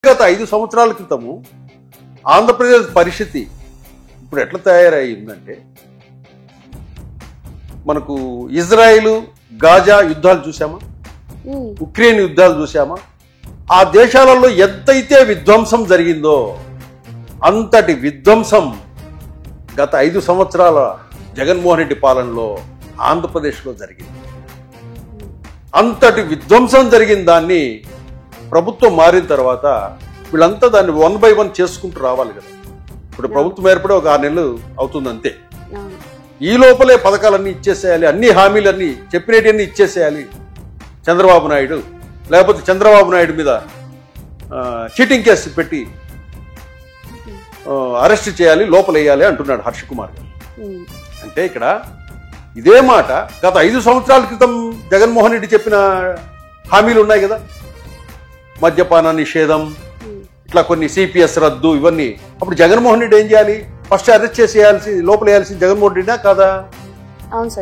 గత 5 సంవత్సరాల క్రితము ఆంధ్రప్రదేశ్ పరిస్థితి ఇప్పుడు ఎట్లా తయారైందంటే మనకు ఇజ్రాయిల్ గాజా యుద్ధాలు చూసామా, ఉక్రెయిన్ యుద్ధాలు చూసామా, ఆ దేశాలలో ఎంతైతే విధ్వంసం జరిగిందో అంతటి విధ్వంసం గత 5 సంవత్సరాల జగన్మోహన్ రెడ్డి పాలనలో ఆంధ్రప్రదేశ్లో జరిగింది. అంతటి విధ్వంసం జరిగిన దాన్ని ప్రభుత్వం మారిన తర్వాత వీళ్ళంతా దాన్ని 1 by 1 చేసుకుంటూ రావాలి కదా. ఇప్పుడు ప్రభుత్వం ఏర్పడి ఒక 6 నెలలు అవుతుంది అంతే. ఈ లోపలే పథకాలన్నీ ఇచ్చేసేయాలి, అన్ని హామీలన్నీ చెప్పినవన్నీ ఇచ్చేసేయాలి చంద్రబాబు నాయుడు, లేకపోతే చంద్రబాబు నాయుడు మీద చీటింగ్ కేసు పెట్టి అరెస్ట్ చేయాలి, లోపలేయాలి అంటున్నాడు హర్ష కుమార్ గారు. అంటే ఇక్కడ ఇదే మాట గత 5 సంవత్సరాల క్రితం జగన్మోహన్ రెడ్డి చెప్పిన హామీలు ఉన్నాయి కదా, మద్యపాన నిషేధం, ఇట్లా కొన్ని సిపిఎస్ రద్దు, ఇవన్నీ. అప్పుడు జగన్మోహన్ రెడ్డి ఏం చేయాలి? ఫస్ట్ అరెస్ట్ చేసేయాల్సి లోపలేయాల్సి జగన్మోహన్ రెడ్డినా కాదా? అవును సార్.